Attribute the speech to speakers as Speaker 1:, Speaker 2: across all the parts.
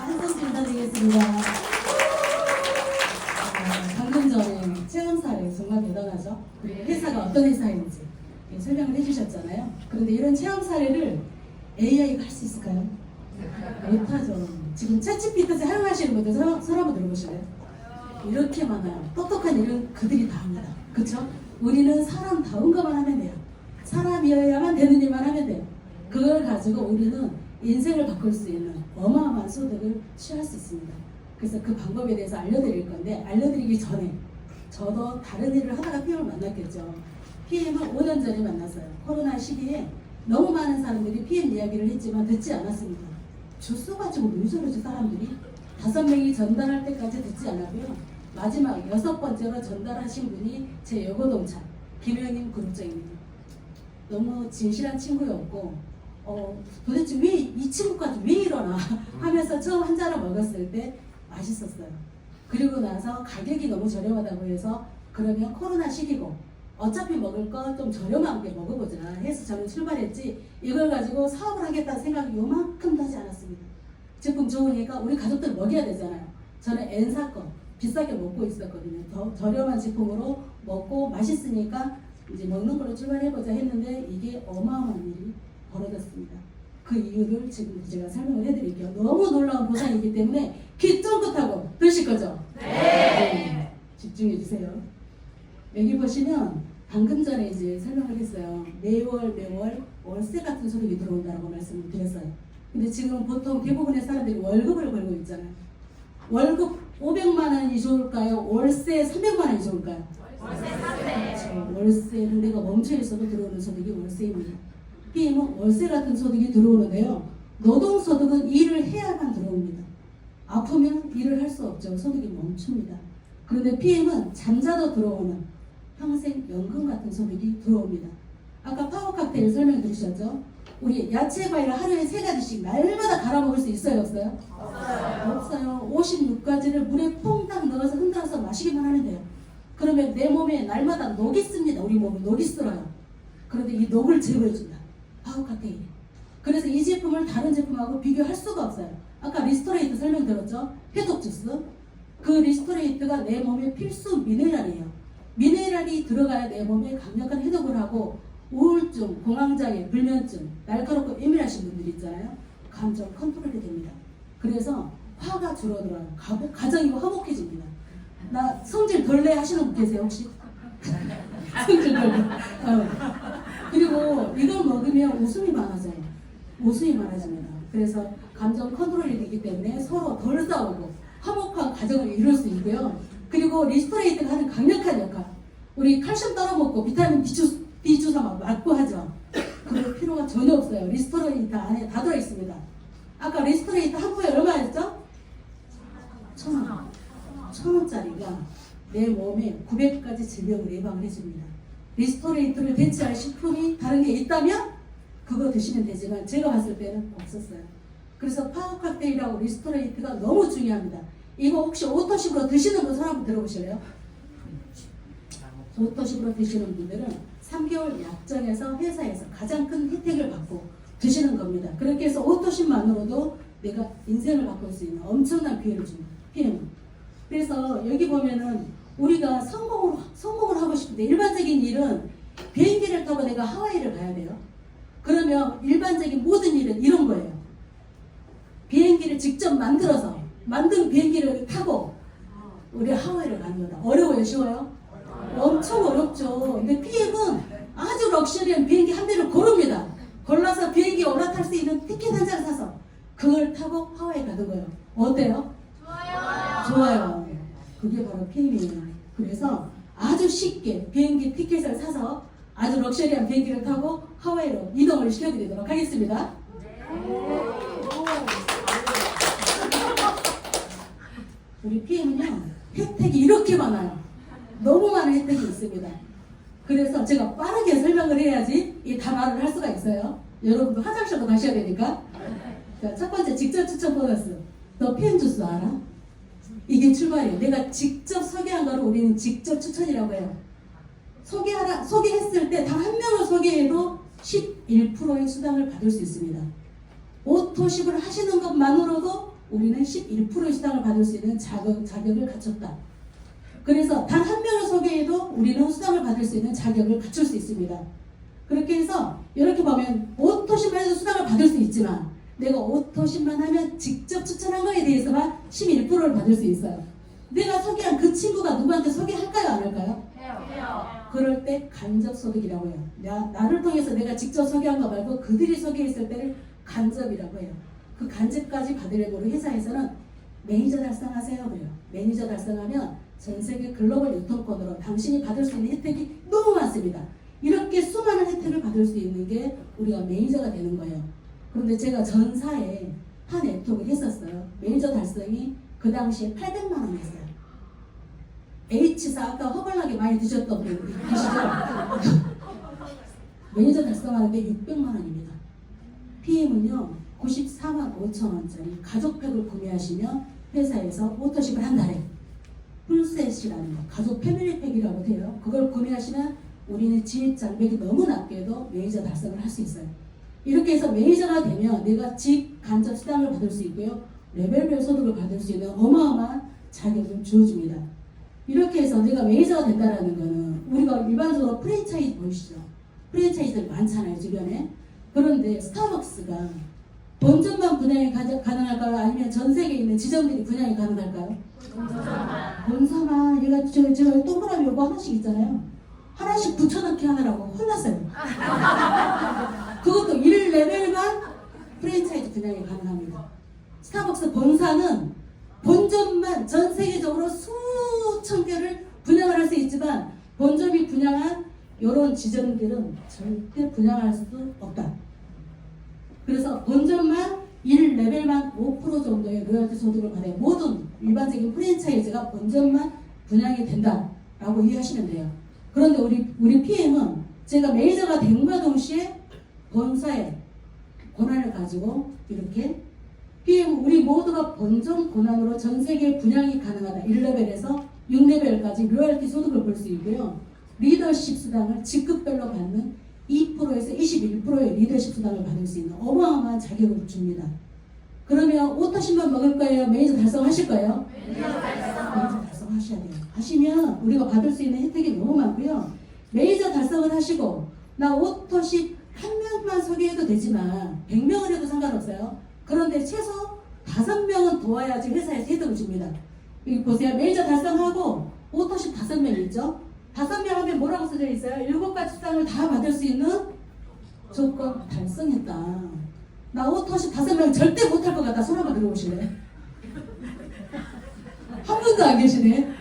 Speaker 1: 한성씨 인사드리겠습니다. 방금 전에 체험 사례 정말 대단하죠? 그리고 회사가 어떤 회사인지 설명을 해주셨잖아요. 그런데 이런 체험 사례를 AI가 할 수 있을까요? 못하죠. 지금 챗GPT 사용하시는 분들 손 한번 들어보실래요? 이렇게 많아요. 똑똑한 일은 그들이 다 합니다. 그렇죠? 우리는 사람다운 것만 하면 돼요. 사람이어야만 되는 일만 하면 돼요. 그걸 가지고 우리는 인생을 바꿀 수 있는 어마어마한 소득을 취할 수 있습니다. 그래서 그 방법에 대해서 알려드릴 건데, 알려드리기 전에 저도 다른 일을 하다가 PM을 만났겠죠. PM을 5년 전에 만났어요. 코로나 시기에 너무 많은 사람들이 PM 이야기를 했지만 듣지 않았습니다. 주소 가지고 왜 저러지 사람들이? 5명이 전달할 때까지 듣지 않았고요. 마지막 6번째로 전달하신 분이 제 여고동창 김영임 그룹장입니다. 너무 진실한 친구였고 도대체 왜 이 친구까지 왜 이러나 하면서 처음 한 잔을 먹었을 때 맛있었어요. 그리고 나서 가격이 너무 저렴하다고 해서 그러면 코로나 시기고 어차피 먹을 거 좀 저렴한 게 먹어보자 해서 저는 출발했지, 이걸 가지고 사업을 하겠다는 생각이 요만큼도 하지 않았습니다. 제품 좋으니까 우리 가족들 먹여야 되잖아요. 저는 N사 거 비싸게 먹고 있었거든요. 더 저렴한 제품으로 먹고 맛있으니까 이제 먹는 걸로 출발해보자 했는데 이게 어마어마한 일이 벌어졌습니다. 그 이유를 지금 제가 설명을 해드릴게요. 너무 놀라운 보상이기 때문에 귀 쫑긋하고 들으실 거죠? 네. 집중해주세요. 여기 보시면 방금 전에 이제 설명을 했어요. 매월 월세 같은 소득이 들어온다고 말씀을 드렸어요. 근데 지금 보통 대부분의 사람들이 월급을 벌고 있잖아요. 월급 500만 원이 좋을까요? 월세 300만 원이 좋을까요?
Speaker 2: 월세 300.
Speaker 1: 월세는 내가 멈춰 있어도 들어오는 소득이 월세입니다. PM은 월세 같은 소득이 들어오는데요. 노동소득은 일을 해야만 들어옵니다. 아프면 일을 할 수 없죠. 소득이 멈춥니다. 그런데 PM은 잠자도 들어오는 평생 연금 같은 소득이 들어옵니다. 아까 파워 칵테일 설명 들으셨죠? 우리 야채 과일을 하루에 3가지씩 날마다 갈아 먹을 수 있어요, 없어요? 없어요. 56가지를 물에 퐁당 넣어서 흔들어서 마시기만 하면 돼요. 그러면 내 몸에 날마다 녹이 씁니다. 우리 몸에 녹이 쓸어요. 그런데 이 녹을 제거해준다. 파워 칵테일. 그래서 이 제품을 다른 제품하고 비교할 수가 없어요. 아까 리스토레이트 설명 들었죠? 해독 주스. 그 리스토레이트가 내 몸의 필수 미네랄이에요. 미네랄이 들어가야 내 몸에 강력한 해독을 하고 우울증, 공황장애, 불면증, 날카롭고 예민하신 분들 있잖아요. 감정 컨트롤이 됩니다. 그래서 화가 줄어들어요. 가정이 화목해집니다. 나 성질 덜내 하시는 분 계세요 혹시? 성질 덜내. 그리고 이걸 먹으면 웃음이 많아져요. 웃음이 많아집니다. 그래서 감정 컨트롤이 되기 때문에 서로 덜 싸우고 화목한 가정을 이룰 수 있고요. 그리고 리스토레이트가 하는 강력한 역할. 우리 칼슘 따라 먹고 비타민 B 주사 막 맞고 하죠. 그럴 필요가 전혀 없어요. 리스토레이트 안에 다 들어있습니다. 아까 리스토레이트 한 포에 얼마였죠? 1,000원. 1,000원짜리가 내 몸에 900가지 질병을 예방을 해줍니다. 리스토레이트를 대체할 식품이 다른 게 있다면 그거 드시면 되지만 제가 봤을 때는 없었어요. 그래서 파워 칵테일하고 리스토레이트가 너무 중요합니다. 이거 혹시 오토식으로 드시는 분 손 한번 들어보실래요? 오토식으로 드시는 분들은 3개월 약정에서 회사에서 가장 큰 혜택을 받고 드시는 겁니다. 그렇게 해서 오토식만으로도 내가 인생을 바꿀 수 있는 엄청난 기회를 줍니다. PM. 그래서 여기 보면은 우리가 성공을 하고 싶은데 일반적인 일은 비행기를 타고 내가 하와이를 가야 돼요. 그러면 일반적인 모든 일은 이런 거예요. 비행기를 직접 만든 비행기를 타고 우리 하와이를 가는 거다. 어려워요? 쉬워요? 엄청 어렵죠. 근데 PM은 아주 럭셔리한 비행기 한 대를 고릅니다. 골라서 비행기에 올라탈 수 있는 티켓 한 장을 사서 그걸 타고 하와이 가는 거예요. 어때요? 좋아요. 그게 바로 PM이에요. 그래서 아주 쉽게 비행기 티켓을 사서 아주 럭셔리한 비행기를 타고 하와이로 이동을 시켜드리도록 하겠습니다. 우리 PM은요, 혜택이 이렇게 많아요. 너무 많은 혜택이 있습니다. 그래서 제가 빠르게 설명을 해야지 다 말을 할 수가 있어요. 여러분도 화장실도 가셔야 되니까. 자, 첫 번째 직접 추천 보너스. 너 PM 주스 알아? 이게 출발이에요. 내가 직접 소개한 거를 우리는 직접 추천이라고 해요. 소개했을 때 단 한 명을 소개해도 11%의 수당을 받을 수 있습니다. 오토십을 하시는 것만으로도 우리는 11%의 수당을 받을 수 있는 자격을 갖췄다. 그래서 단 한 명을 소개해도 우리는 수당을 받을 수 있는 자격을 갖출 수 있습니다. 그렇게 해서 이렇게 보면 오토십만 해도 수당을 받을 수 있지만 내가 오토십만 하면 직접 추천한 거에 대해서만 11%를 받을 수 있어요. 내가 소개한 그 친구가 누구한테 소개할까요? 안 할까요?
Speaker 2: 해요.
Speaker 1: 그럴 때 간접소득이라고 해요. 나를 통해서 내가 직접 소개한 거 말고 그들이 소개했을 때를 간접이라고 해요. 그 간접까지 받으려고 우리 회사에서는 매니저 달성하세요 그래요. 매니저 달성하면 전 세계 글로벌 유통권으로 당신이 받을 수 있는 혜택이 너무 많습니다. 이렇게 수많은 혜택을 받을 수 있는 게 우리가 매니저가 되는 거예요. 그런데 제가 전사에 한 애톡을 했었어요. 매니저 달성이 그 당시에 800만 원이었어요. H사 아까 허벌나게 많이 드셨던 분 계시죠? 매니저 달성하는데 600만 원입니다. PM은요 94만 5천 원짜리 가족팩을 구매하시면 회사에서 오토십을 한 달에 풀셋이라는 거, 가족 패밀리팩이라고 돼요. 그걸 구매하시면 우리는 진입 장벽이 너무 낮게도 매니저 달성을 할 수 있어요. 이렇게 해서 매니저가 되면 내가 직 간접 수당을 받을 수 있고요. 레벨별 소득을 받을 수 있는 어마어마한 자격을 주어줍니다. 이렇게 해서 내가 매니저가 된다는 거는 우리가 일반적으로 프랜차이즈 보이시죠? 프랜차이즈들 많잖아요 주변에. 그런데 스타벅스가 본점만 분양이 가능할까요? 아니면 전 세계에 있는 지점들이 분양이 가능할까요? 본사만 얘가 저 동그라미 요거 하나씩 있잖아요. 하나씩 붙여넣기 하느라고 혼났어요. 그것도 1레벨만 프랜차이즈 분양이 가능합니다. 스타벅스 본사는 본점만 전 세계적으로 수천 개를 분양을 할 수 있지만 본점이 분양한 이런 지점들은 절대 분양할 수 없다. 그래서 본점만 1레벨만 5% 정도의 로열티 소득을 받아야 모든 일반적인 프랜차이즈가 본점만 분양이 된다라고 이해하시면 돼요. 그런데 우리 PM은 제가 매니저가 됨과 동시에 본사의 권한을 가지고 이렇게 PM 우리 모두가 본점 권한으로 전 세계 분양이 가능하다. 1레벨에서 6레벨까지 로열티 소득을 볼 수 있고요. 리더십 수당을 직급별로 받는 2%에서 21%의 리더십 수당을 받을 수 있는 어마어마한 자격을 줍니다. 그러면 오토십만 먹을 거예요? 매니저 달성하실 거예요? 매니저 달성하셔야 돼요. 하시면 우리가 받을 수 있는 혜택이 너무 많고요. 매니저 달성을 하시고 나 오토십 한 명만 소개해도 되지만 100명을 해도 상관없어요. 그런데 최소 5명은 도와야지 회사에서 혜택을 줍니다. 여기 보세요. 매니저 달성하고 오토십 5명 있죠? 5명 하면 뭐라고 써져 있어요? 7가지 수당을 다 받을 수 있는 조건 달성했다. 나 오토십 5명 절대 못할 것 같다. 손 한번 들어보실래요? 한 분도 안 계시네.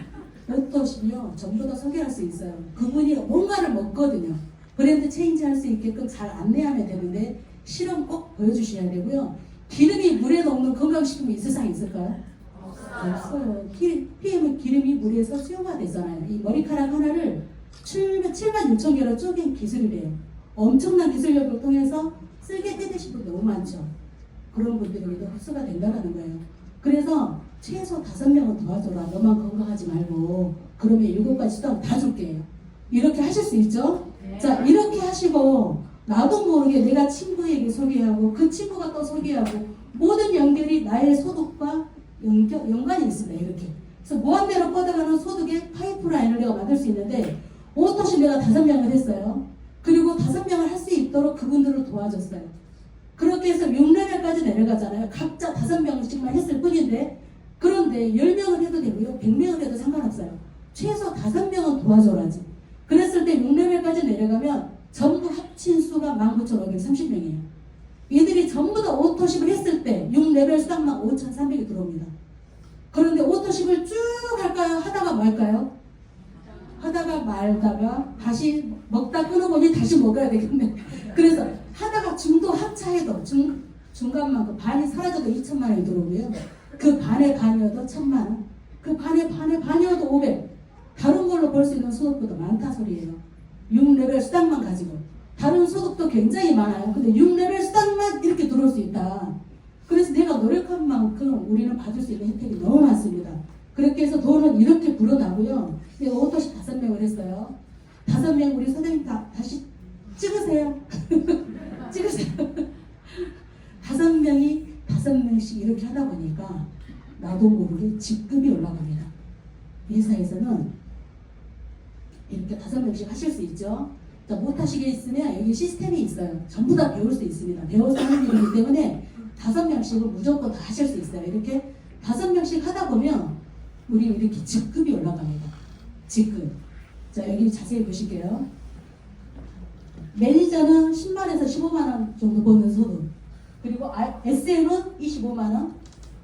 Speaker 1: 오토십이요 전부 다 소개할 수 있어요. 그분이 뭔가를 먹거든요. 브랜드 체인지 할 수 있게끔 잘 안내하면 되는데 실험 꼭 보여주셔야 되고요. 기름이 물에 녹는 건강식품이 이 세상에 있을까요? 없어요. PM은 기름이 물에서 수용화 되잖아요. 이 머리카락 하나를 7만 6천 개로 쪼갠 기술이래요. 엄청난 기술력을 통해서 쓸게 해드신 분 너무 많죠. 그런 분들에게도 흡수가 된다는 거예요. 그래서 최소 5명은 도와줘라. 너만 건강하지 말고. 그러면 7가지 수당 다 줄게요. 이렇게 하실 수 있죠? 네. 자, 이렇게 하시고 나도 모르게 내가 친구에게 소개하고 그 친구가 또 소개하고 모든 연결이 나의 소득과 연관이 있습니다. 이렇게. 그래서 무한대로 뻗어가는 소득의 파이프라인을 내가 만들 수 있는데 오토십 내가 5명을 했어요. 그리고 5명을 할 수 있도록 그분들을 도와줬어요. 그렇게 해서 6레벨까지 내려가잖아요. 각자 5명씩만 했을 뿐인데 그런데 10명을 해도 되고요. 100명을 해도 상관없어요. 최소 5명은 도와줘라지. 그랬을 때 6레벨까지 내려가면 전부 합친 수가 19,530명이에요. 이들이 전부 다 오토십을 했을 때 6레벨 수당만 5,300이 들어옵니다. 그런데 오토십을 쭉 할까요? 하다가 말까요? 하다가 말다가 다시 먹다 끊어보니 다시 먹어야 되겠네. 그래서 하다가 중도 합차해도 중간만큼 반이 사라져도 2천만 원이 들어오고요. 그 반의 반이어도 1,000만 원. 그 반의 반이어도 500. 다른 걸로 벌 수 있는 소득보다 많다 소리예요. 6레벨 수당만 가지고. 다른 소득도 굉장히 많아요. 근데 6레벨 수당만 이렇게 들어올 수 있다. 그래서 내가 노력한 만큼 우리는 받을 수 있는 혜택이 너무 많습니다. 그렇게 해서 돈은 이렇게 불어나고요. 내가 오토십 5명을 했어요. 5명 우리 선생님 다시 찍으세요. 찍으세요. 5명이 5명씩 이렇게 하다 보니까 나도 모르게 직급이 올라갑니다. 회사에서는 이렇게 5명씩 하실 수 있죠. 자, 못하시겠으면 여기 시스템이 있어요. 전부 다 배울 수 있습니다. 배워서 하는 일이기 때문에 5명씩은 무조건 다 하실 수 있어요. 이렇게 5명씩 하다 보면 우리 이렇게 직급이 올라갑니다. 직급. 자, 여기 자세히 보실게요. 매니저는 10만에서 15만원 정도 버는 소득. 그리고 SM은 25만원,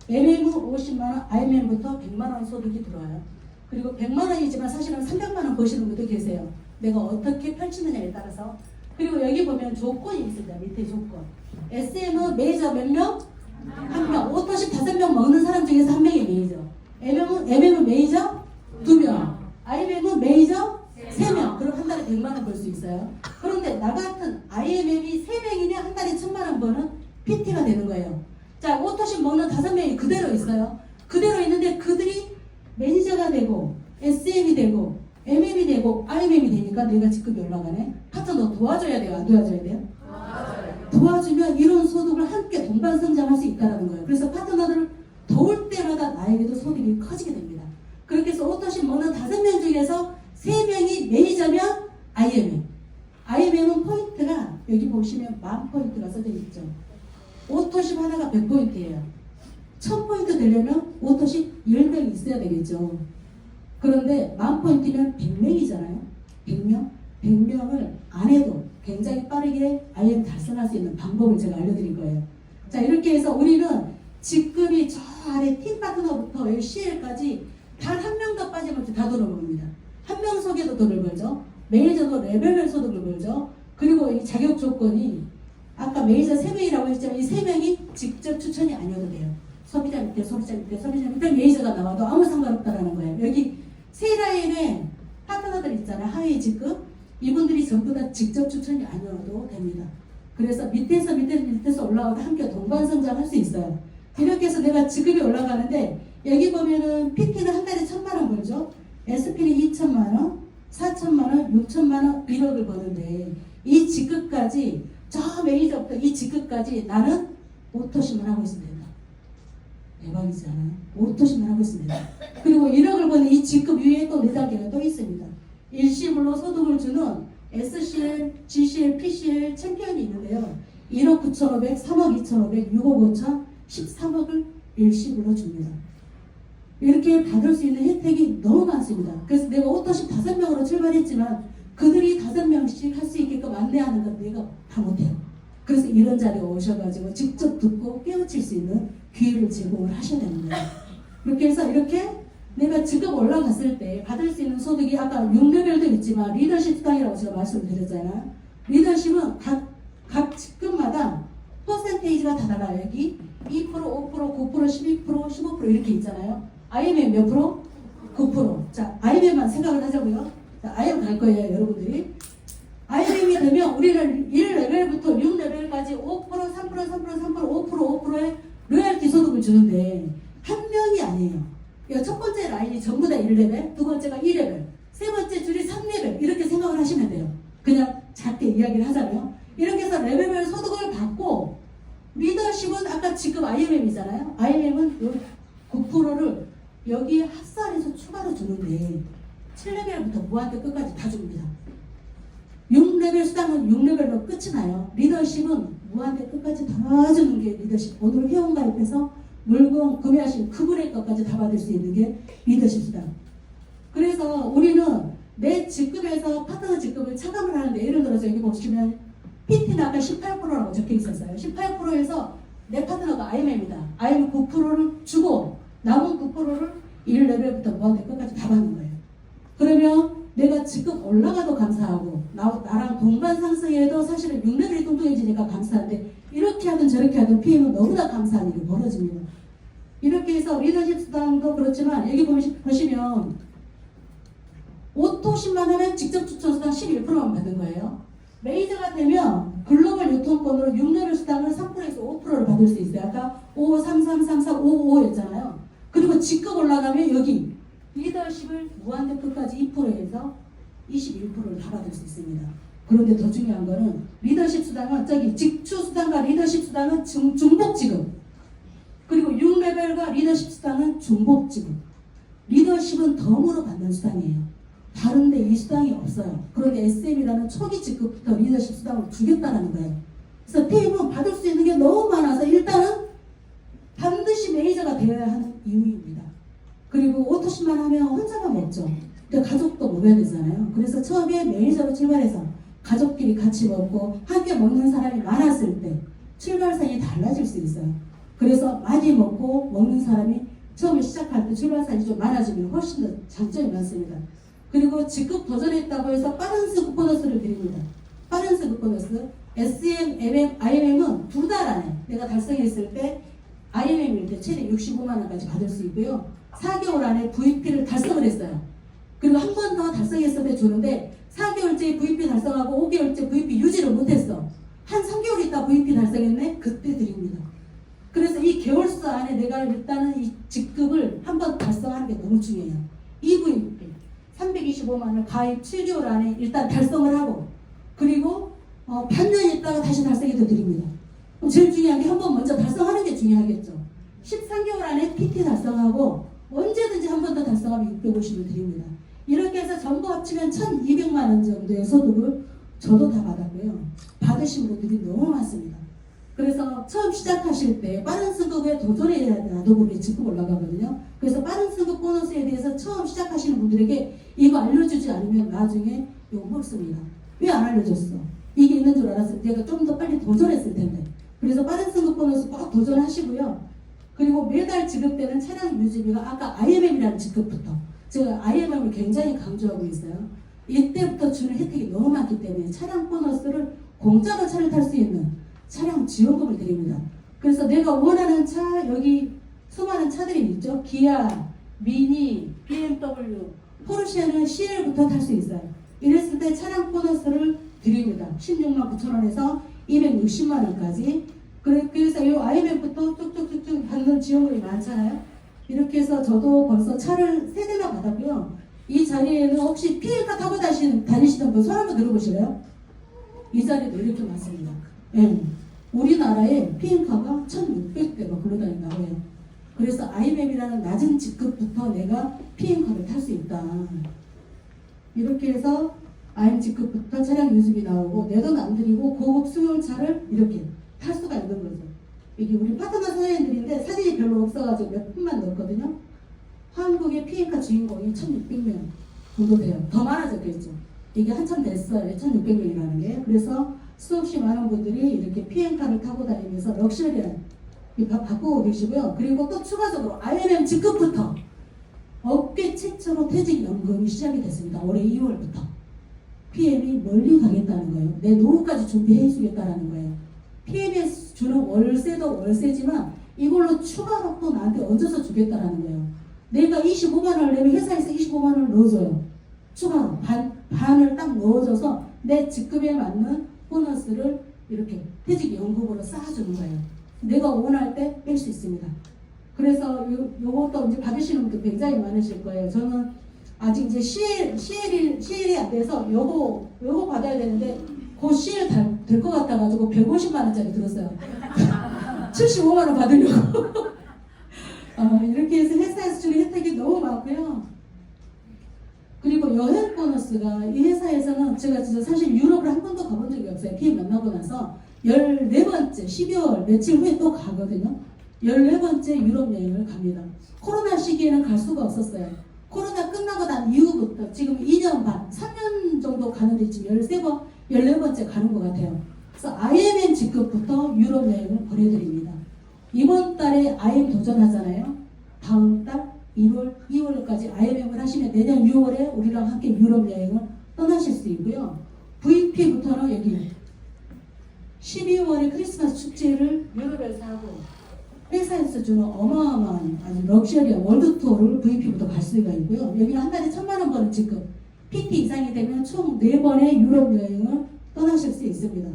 Speaker 1: MM은 50만원, IMM부터 100만원 소득이 들어와요. 그리고 100만원이지만 사실은 300만원 버시는 분도 계세요. 내가 어떻게 펼치느냐에 따라서. 그리고 여기 보면 조건이 있습니다. 밑에 조건. SM은 매니저 몇 명? 1명. 오토십 5명 먹는 사람 중에서 1명이 매니저. MM은 매니저 2명. IMM은 매니저 3명. 그럼 한 달에 100만원 벌 수 있어요. 그런데 나 같은 IMM이 3명이면 한 달에 1000만원 버는 PT가 되는 거예요. 자, 오토십 먹는 5명이 그대로 있어요. 그대로 있는데 그들이 매니저가 되고 SM이 되고 MM이 되고 IMM이 되니까 내가 직급이 올라가네. 파트너 도와줘야 돼요? 안 도와줘야 돼요? 도와주면 이런 소득을 함께 동반 성장할 수 있다는 거예요. 그래서 파트너들을 도울 때마다 나에게도 소득이 커지게 됩니다. 그렇게 해서 오토십 먹는 5명 중에서 3명이 매니저면 IMM. IMM은 포인트가 여기 보시면 10,000포인트가 써져 있죠. 오토십 하나가 100포인트예요. 1000포인트 되려면 오토십 10명이 있어야 되겠죠. 그런데 10,000포인트면 100명이잖아요. 100명? 100명을 안 해도 굉장히 빠르게 IM 달성할 수 있는 방법을 제가 알려드릴 거예요. 자, 이렇게 해서 우리는 직급이 저 아래 팀 파트너부터 여기 CL까지 단 한 명도 빠짐없이 다 돈을 벌입니다. 한 명 속에도 돈을 벌죠. 매니저도 레벨별 소득을 벌죠. 그리고 이 자격 조건이 아까 매니저 3명이라고 했지만 이 3명이 직접 추천이 아니어도 돼요. 소비자 밑에 매니저가 나와도 아무 상관없다라는 거예요. 여기 세 라인에 파트너들 있잖아요. 하위 직급. 이분들이 전부 다 직접 추천이 아니어도 됩니다. 그래서 밑에서 올라와도 함께 동반 성장할 수 있어요. 이렇게 해서 내가 직급이 올라가는데 여기 보면은 PT는 한 달에 1,000만원 벌죠. SP는 2,000만원, 4,000만원, 6,000만원, 1억을 버는데 이 직급까지 저 매니저부터 이 직급까지 나는 오토심을 하고 있으면 된다. 대박이지 않아요? 오토심을 하고 있으면 된다. 그리고 1억을 버는 이 직급 위에 또 4단계가 또 있습니다. 일시불로 소득을 주는 SCL, GCL, PCL 챔피언이 있는데요. 1억 9,500, 3억 2,500, 6억 5천, 13억을 일시불로 줍니다. 이렇게 받을 수 있는 혜택이 너무 많습니다. 그래서 내가 오토십 5명으로 출발했지만 그들이 5명씩 할 수 있게끔 안내하는 건 내가 다 못해요. 그래서 이런 자리에 오셔가지고 직접 듣고 깨우칠 수 있는 기회를 제공을 하셔야 되는 거예요. 그렇게 해서 이렇게 내가 직급 올라갔을 때 받을 수 있는 소득이 아까 6레벨도 있지만 리더십 수당이라고 제가 말씀을 드렸잖아요. 리더십은 각 직급마다 퍼센테이지가 다 달라요. 여기 2%, 5%, 9%, 12%, 15% 이렇게 있잖아요. IMM 몇 프로? 9%. 자, IMM만 생각을 하자고요. 자, IM 갈 거예요, 여러분들이. IMM이 되면 우리는 1레벨부터 6레벨까지 5%, 3%, 3%, 3%, 5%의 로열티 소득을 주는데 한 명이 아니에요. 첫 번째 라인이 전부 다 1레벨, 두 번째가 2레벨, 세 번째 줄이 3레벨 이렇게 생각을 하시면 돼요. 그냥 작게 이야기를 하자면 이렇게 해서 레벨별 소득을 받고 리더십은 아까 직급 IMM이잖아요. IMM은 9%를 여기 핫살에서 추가로 주는데 7레벨부터 무한대 끝까지 다 줍니다. 6레벨 수당은 6레벨로 끝이 나요. 리더십은 무한대 끝까지 다 주는 게 리더십. 오늘 회원가입해서 물건 구매하신 그분의 것까지 다 받을 수 있는 게 리더십 수당. 그래서 우리는 내 직급에서 파트너 직급을 차감을 하는데 예를 들어서 여기 보시면 PT는 아까 18%라고 적혀 있었어요. 18%에서 내 파트너가 IMM이다. IMM 9%를 주고 남은 9%를 1레벨부터 무한대 끝까지 다 받는 거예요. 그러면 내가 직급 올라가도 감사하고 나랑 동반 상승해도 사실은 6레벨이 뚱뚱해지니까 감사한데 이렇게 하든 저렇게 하든 PM은 너무나 감사한 일이 벌어집니다. 이렇게 해서 리더십 수당도 그렇지만 여기 보시면 오토십만 하면 직접 추천 수당 11%만 받는 거예요. 메이저가 되면 글로벌 유통권으로 6레벨 수당을 3%에서 5%를 받을 수 있어요. 아까 5, 3, 3, 3, 4, 5, 5였잖아요. 그리고 직급 올라가면 여기 리더십을 무한대 끝까지 2%에서 21%를 다 받을 수 있습니다. 그런데 더 중요한 거는 리더십 수당은 저기 직추 수당과 리더십 수당은 중복 지급. 그리고 6레벨과 리더십 수당은 중복 지급. 리더십은 덤으로 받는 수당이에요. 다른데 이 수당이 없어요. 그런데 SM이라는 초기 직급부터 리더십 수당을 주겠다는 거예요. 그래서 팀은 받을 수 있는 게 너무 많아서 일단은 반드시 매니저가 되어야 하는 이유입니다. 그리고 오토십만 하면 혼자만 먹죠. 근데 가족도 먹어야 되잖아요. 그래서 처음에 매니저로 출발해서 가족끼리 같이 먹고 함께 먹는 사람이 많았을 때 출발선이 달라질 수 있어요. 그래서 많이 먹고 먹는 사람이 처음에 시작할 때 출발선이 좀 많아지면 훨씬 더 장점이 많습니다. 그리고 직급 도전했다고 해서 빠른 승급 보너스를 드립니다. 빠른 승급 보너스 SM, MM, IMM은 2달 안에 내가 달성했을 때 IMM일 때 최대 65만 원까지 받을 수 있고요. 4개월 안에 VP를 달성을 했어요. 그리고 한 번 더 달성했을 때 주는데 4개월째 VP 달성하고 5개월째 VP 유지를 못했어. 한 3개월 있다 VP 달성했네? 그때 드립니다. 그래서 이 개월수 안에 내가 일단은 이 직급을 한 번 달성하는 게 너무 중요해요. EVP 325만 원 가입 7개월 안에 일단 달성을 하고 그리고 반년 있다가 다시 달성해도 드립니다. 그럼 제일 중요한 게 한 번 먼저 달성하는 게 중요하겠죠. 13개월 안에 PT 달성하고 언제든지 한 번 더 달성하면 650을 드립니다. 이렇게 해서 전부 합치면 1200만 원 정도의 소득을 저도 다 받았고요. 받으신 분들이 너무 많습니다. 그래서 처음 시작하실 때 빠른 승급에 도전해야 나도 모르게 직급 올라가거든요. 그래서 빠른 승급 보너스에 대해서 처음 시작하시는 분들에게 이거 알려주지 않으면 나중에 욕 먹습니다. 왜 안 알려줬어? 이게 있는 줄 알았을 때 내가 좀 더 빨리 도전했을 텐데. 그래서 빠른 승급 보너스 꼭 도전하시고요. 그리고 매달 지급되는 차량 유지비가 아까 IMM이라는 직급부터 제가 IMM을 굉장히 강조하고 있어요. 이때부터 주는 혜택이 너무 많기 때문에 차량 보너스를 공짜로 차를 탈 수 있는 차량 지원금을 드립니다. 그래서 내가 원하는 차 여기 수많은 차들이 있죠. 기아, 미니, BMW, 포르쉐는 CL부터 탈 수 있어요. 이랬을 때 차량 보너스를 드립니다. 16만 9천 원에서 260만 원까지. 그래서 이 IMF부터 뚝뚝뚝뚝 받는 지원금이 많잖아요. 이렇게 해서 저도 벌써 차를 3대나 받았고요. 이 자리에는 혹시 피해가 타고 다니시던 분 손 한번 들어보실래요? 이 자리도 이렇게 많습니다. 예. 우리나라에 피행카가 1600대가 굴러다닌다고 해요. 그래서 IMM이라는 낮은 직급부터 내가 피행카를 탈 수 있다. 이렇게 해서 IM 직급부터 차량 유지비 나오고 내 돈 안 들이고 고급 승용차를 이렇게 탈 수가 있는 거죠. 이게 우리 파트너 사장님들인데 사진이 별로 없어가지고 몇 분만 넣었거든요. 한국의 피행카 주인공이 1600명 정도 돼요. 더 많아졌겠죠. 이게 한참 됐어요. 1600명이라는 게. 그래서 수없이 많은 분들이 이렇게 피행카를 타고 다니면서 럭셔리한 바꾸고 계시고요. 그리고 또 추가적으로 IMM 직급부터 업계 최초로 퇴직연금이 시작이 됐습니다. 올해 2월부터. PM이 멀리 가겠다는 거예요. 내 노후까지 준비해 주겠다는 거예요. PM에 주는 월세도 월세지만 이걸로 추가로 또 나한테 얹어서 주겠다는 거예요. 내가 25만 원을 내면 회사에서 25만 원을 넣어줘요. 추가로 반을 딱 넣어줘서 내 직급에 맞는 보너스를 이렇게 퇴직연금으로 쌓아주는 거예요. 내가 원할 때 뺄 수 있습니다. 그래서 요것도 이제 받으시는 분들 굉장히 많으실 거예요. 저는 아직 이제 CL이 안 돼서 요거 받아야 되는데 곧 CL 될 것 같아가지고 150만 원짜리 들었어요. 75만 원 받으려고. 이렇게 해서 회사에서 주는 혜택이 너무 많고요. 그리고 여행 보너스가 이 회사에서는 제가 진짜 사실 유럽을 한 번도 가본 적이 없어요. PM 만나고 나서 14번째 12월 며칠 후에 또 가거든요. 14번째 유럽 여행을 갑니다. 코로나 시기에는 갈 수가 없었어요. 코로나 끝나고 난 이후부터 지금 2년 반, 3년 정도 가는데 지금 14번째 가는 것 같아요. 그래서 IMM 직급부터 유럽 여행을 보내드립니다. 이번 달에 IM 도전하잖아요. 다음 달 2월까지 IMM을 하시면 내년 6월에 우리랑 함께 유럽 여행을 떠나실 수 있고요. VP부터는 여기 12월에 크리스마스 축제를 유럽에서 하고 회사에서 주는 어마어마한 아주 럭셔리한 월드 투어를 VP부터 갈 수가 있고요. 여기는 한 달에 1000만 원 버는 직급. PT 이상이 되면 총 4번의 유럽 여행을 떠나실 수 있습니다.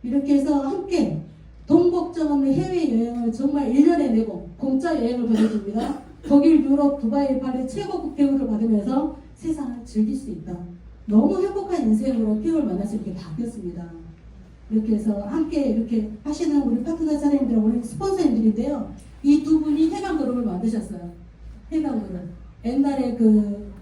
Speaker 1: 이렇게 해서 함께 돈 걱정 없는 해외여행을 정말 1년에 내고 공짜 여행을 보내줍니다. 독일, 유럽, 두바이, 파리 최고급 대우를 받으면서 세상을 즐길 수 있다. 너무 행복한 인생으로 피부를 만날 수 있게 바뀌었습니다. 이렇게 해서 함께 이렇게 하시는 우리 파트너 사장님들, 우리 스폰서님들인데요. 이 두 분이 해방그룹을 만드셨어요. 해방그룹. 옛날에 그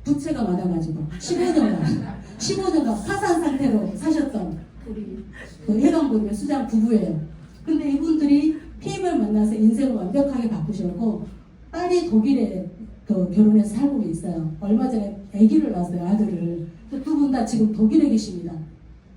Speaker 1: 부채가 많아가지고 15년간 파산 상태로 사셨던 우리 그 해방그룹의 수장 부부예요. 근데 이분들이 피임을 만나서 인생을 완벽하게 바꾸셨고 딸이 독일에 그 결혼해서 살고 있어요. 얼마 전에 아기를 낳았어요. 아들을. 두 분 다 지금 독일에 계십니다.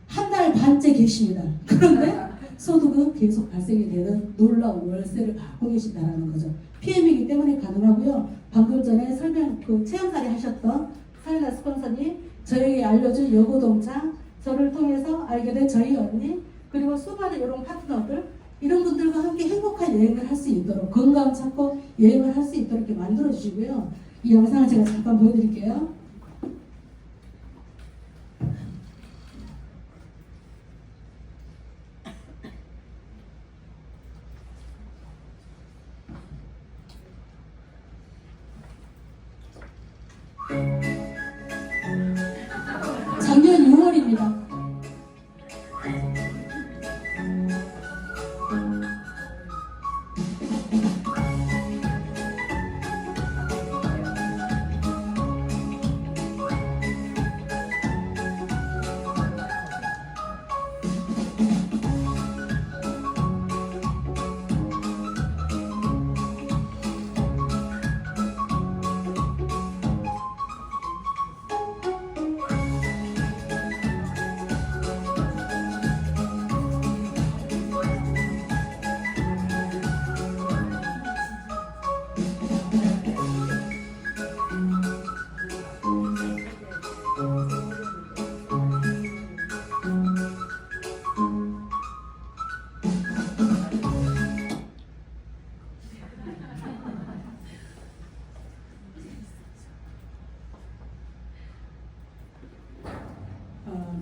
Speaker 1: 한 달 반째 계십니다. 그런데 소득은 계속 발생이 되는 놀라운 월세를 갖고 계신다는 거죠. PM이기 때문에 가능하고요. 방금 전에 그 체험살이 하셨던 사연아 스폰서님, 저에게 알려준 여고동창, 저를 통해서 알게 된 저희 언니, 그리고 수많은 이런 파트너들, 이런 분들과 함께 행복한 여행을 할 수 있도록, 건강 찾고 여행을 할 수 있도록 이렇게 만들어 주시고요. 이 영상을 제가 잠깐 보여드릴게요. 작년 6월입니다.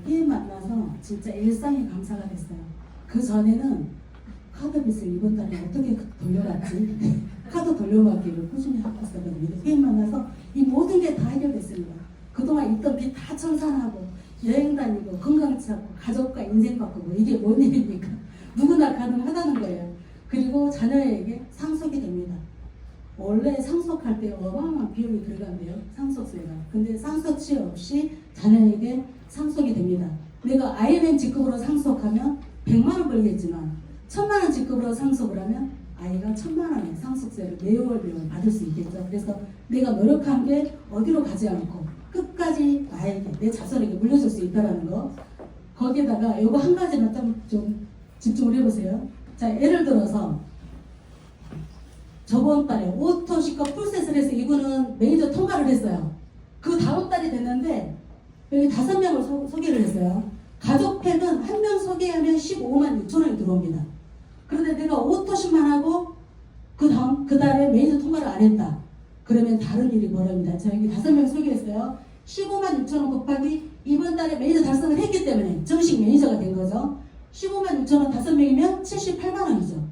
Speaker 1: PM 만나서 진짜 일상이 감사가 됐어요. 그 전에는 카드빚을 이번 달에 어떻게 돌려받지? 카드 돌려받기를 꾸준히 하고 있었거든요. PM 만나서 이 모든 게 다 해결됐습니다. 그동안 있던 빚 다 청산하고 여행 다니고 건강 찾고 가족과 인생 바꾸고 이게 뭔 일입니까? 누구나 가능하다는 거예요. 그리고 자녀에게 상속이 됩니다. 원래 상속할 때 어마어마한 비용이 들어간대요. 상속세가. 근데 상속치 없이 자녀에게 상속이 됩니다. 내가 아이는 직급으로 상속하면 100만 원 벌겠지만 1000만 원 직급으로 상속을 하면 아이가 1000만 원의 상속세를 매월 받을 수 있겠죠. 그래서 내가 노력한 게 어디로 가지 않고 끝까지 나에게, 내 자손에게 물려줄 수 있다는 거. 거기에다가 이거 한 가지만 좀 집중을 해보세요. 자, 예를 들어서 저번 달에 오토시커 풀셋을 해서 이분은 매니저 통과를 했어요. 그 다음 달이 됐는데 여기 5명을 소개를 했어요. 가족팩은 한 명 소개하면 15만 6천 원이 들어옵니다. 그런데 내가 오토십만 하고 그 달에 매니저 통과를 안 했다. 그러면 다른 일이 벌어집니다. 저 여기 5명 소개했어요. 15만 6천 원 곱하기 이번 달에 매니저 달성을 했기 때문에 정식 매니저가 된 거죠. 15만 6천 원 5명이면 78만 원이죠.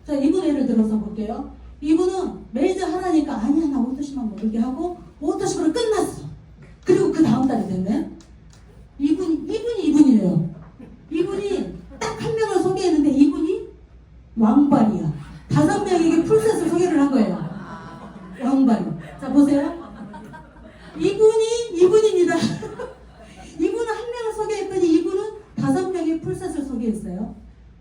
Speaker 1: 자, 이분 예를 들어서 볼게요. 이분은 매니저 하나니까 아니야 나 오토십만 모르게 하고 오토십으로 끝났어. 그리고 그 다음 달이 됐네. 이분이에요. 이분이 딱 한 명을 소개했는데 이분이 왕발이야. 5명에게 풀셋을 소개를 한 거예요. 왕발이. 자, 보세요. 이분입니다. 이분은 한 명을 소개했더니 이분은 5명의 풀셋을 소개했어요.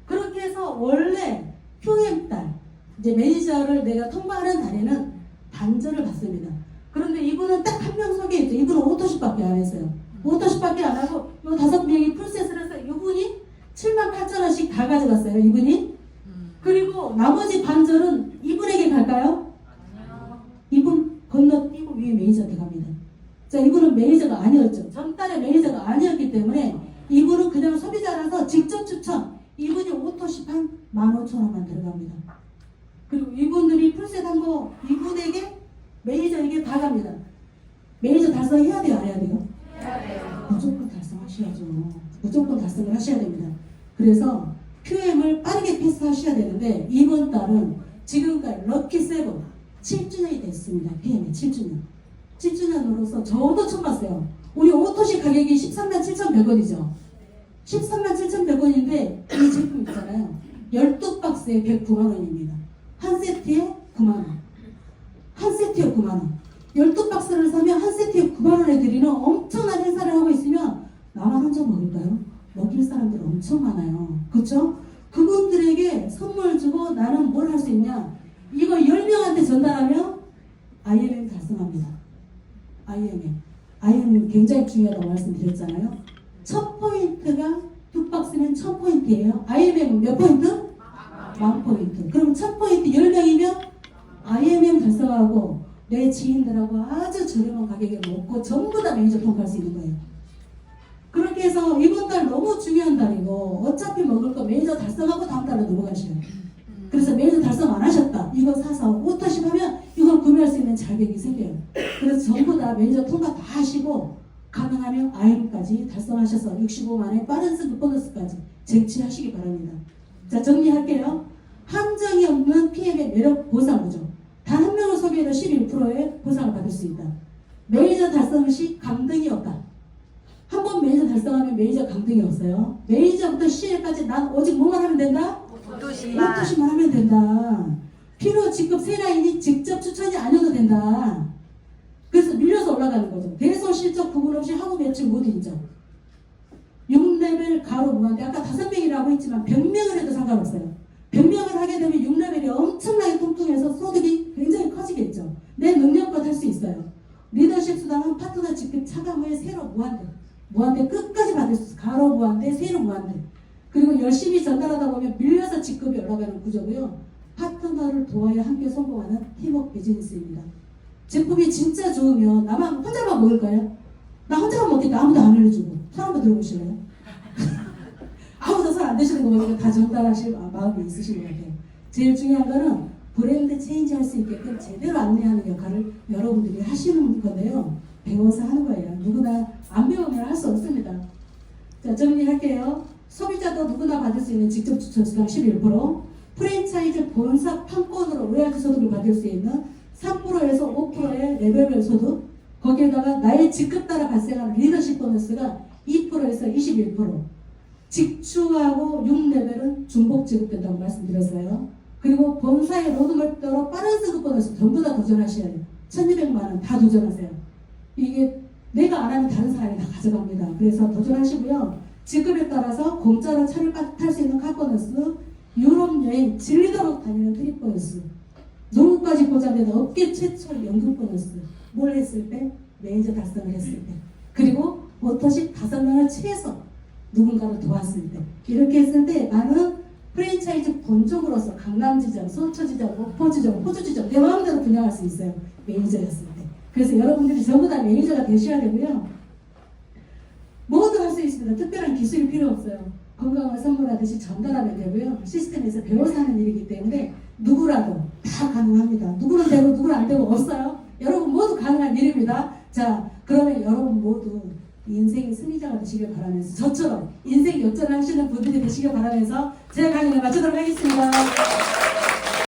Speaker 1: 그렇게 해서 원래 QM 달, 이제 매니저를 내가 통과하는 달에는 반절을 받습니다. 그런데 이분은 딱 한 명 소개했죠. 이분은 오토십밖에 안 했어요. 오토십밖에 안 하고 이 5명이 풀셋을 해서 이분이 78,000원씩 다 가져갔어요. 이분이. 그리고 나머지 반절은 이분에게 갈까요? 이분 건너뛰고 위에 매니저한테 갑니다. 자, 이분은 매니저가 아니었죠. 전달에 매니저가 아니었기 때문에 이분은 그냥 소비자라서 직접 추천. 이분이 오토십 한 15,000원만 들어갑니다. 그리고 이분들이 풀셋 한 거 이분에게 매니저에게 다 갑니다. 매니저 달성해야 돼요? 안 해야 돼요?
Speaker 2: 해야 돼요.
Speaker 1: 무조건 달성하셔야죠. 무조건 달성을 하셔야 됩니다. 그래서 QM을 빠르게 패스하셔야 되는데 이번 달은 지금까지 럭키7 7주년이 됐습니다. PM의 7주년. 7주년으로서 저도 처음 봤어요. 우리 오토시 가격이 13만 7,100원이죠. 13만 7,100원인데 이 제품 있잖아요. 12박스에 109만 원입니다. 한 세트에 9만 원. 한 세트에 9만 원. 12박스를 사면 한 세트에 9만 원에 드리는 엄청난 행사를 하고 있으면 나만 혼자 먹을까요? 먹일 사람들 엄청 많아요. 그렇죠? 그분들에게 선물 주고 나는 뭘 할 수 있냐? 이거 10명한테 전달하면 IMM 달성합니다. IMM 굉장히 중요하다고 말씀드렸잖아요. 첫 포인트가 두 박스면 1000포인트예요. IMM은 몇 포인트? 10,000포인트. 그럼 첫 포인트 10명이면 IMM 달성하고 내 지인들하고 아주 저렴한 가격에 먹고 전부 다 매니저 통과할 수 있는 거예요. 그렇게 해서 이번 달 너무 중요한 달이고 어차피 먹을 거 매니저 달성하고 다음 달로 넘어가셔요. 그래서 매니저 달성 안 하셨다. 이거 사서 오타십 하면 이걸 구매할 수 있는 자격이 생겨요. 그래서 전부 다 매니저 통과 다 하시고 가능하면 IM까지 달성하셔서 65만원의 빠른 승급 보너스까지 쟁취하시기 바랍니다. 자, 정리할게요. 함정이 없는 PM의 매력 보상 구조. 단 한 명을 소개해도 11%의 보상을 받을 수 있다. 매니저 달성 시 강등이 없다. 한 번 매니저 달성하면 매니저 강등이 없어요. 매니저부터 CL까지 난 오직 뭐만 하면 된다?
Speaker 2: 오토시만
Speaker 1: 하면 된다. 필요 직급 세 라인이 직접 추천이 아니어도 된다. 그래서 밀려서 올라가는 거죠. 대소 실적 구분 없이 하고 매출 모두 인정. 6레벨 가로 무한대. 아까 5명이라고 했지만 100명을 해도 상관없어요. 100명을 하게 되면 6레벨이 엄청나게 통통해서 소득이 굉장히 커지겠죠. 내 능력껏 할 수 있어요. 리더십 수당은 파트너 직급 차감 후에 세로 무한대 끝까지 받을 수 있어요. 가로 무한대, 세로 무한대. 그리고 열심히 전달하다 보면 밀려서 직급이 올라가는 구조고요. 파트너를 도와야 함께 성공하는 팀워크 비즈니스입니다. 제품이 진짜 좋으면 나만 혼자만 먹을까요? 나 혼자만 먹겠다. 아무도 안 알려주고. 손 한번 들어보실래요? 아무도 손 안 드시는 거 보니까 다 전달하실 마음이 있으신 것 같아요. 제일 중요한 거는 브랜드 체인지 할 수 있게끔 제대로 안내하는 역할을 여러분들이 하시는 건데요. 배워서 하는 거예요. 누구나 안 배우면 할 수 없습니다. 자, 정리할게요. 소비자도 누구나 받을 수 있는 직접 추천 수당 11%, 프랜차이즈 본사 판권으로 로얄티 소득을 받을 수 있는 3%에서 5%의 레벨별 소득, 거기에다가 나의 직급 따라 발생하는 리더십 보너스가 2%에서 21%, 직추하고 6레벨은 중복 지급된다고 말씀드렸어요. 그리고 본사의 로드맵 따라 빠른 승급 보너스 전부 다 도전하셔야 돼요. 1200만 원 다 도전하세요. 이게 내가 안 하면 다른 사람이 다 가져갑니다. 그래서 도전하시고요. 직급에 따라서 공짜로 차를 탈 수 있는 카보너스, 유럽 여행 질리도록 다니는 트립 보너스, 노후까지 보장되는 업계 최초 연금 보너스, 뭘 했을 때? 매니저 달성을 했을 때. 그리고 오토십 5명을 최소 누군가를 도왔을 때. 이렇게 했을 때 나는 프랜차이즈 본점으로서 강남지점, 서초지점, 목포지점, 호주지점 내 마음대로 분양할 수 있어요. 매니저였을 때. 그래서 여러분들이 전부 다 매니저가 되셔야 되고요. 모두 할 수 있습니다. 특별한 기술이 필요 없어요. 건강을 선물하듯이 전달하면 되고요. 시스템에서 배워서 하는 일이기 때문에 누구라도 다 가능합니다. 누구는 되고 누구는 안 되고 없어요. 여러분 모두 가능한 일입니다. 자, 그러면 여러분 모두 인생의 승리자가 되시길 바라면서 저처럼 인생 역전을 하시는 분들이 되시길 바라면서 제가 강연을 마치도록 하겠습니다.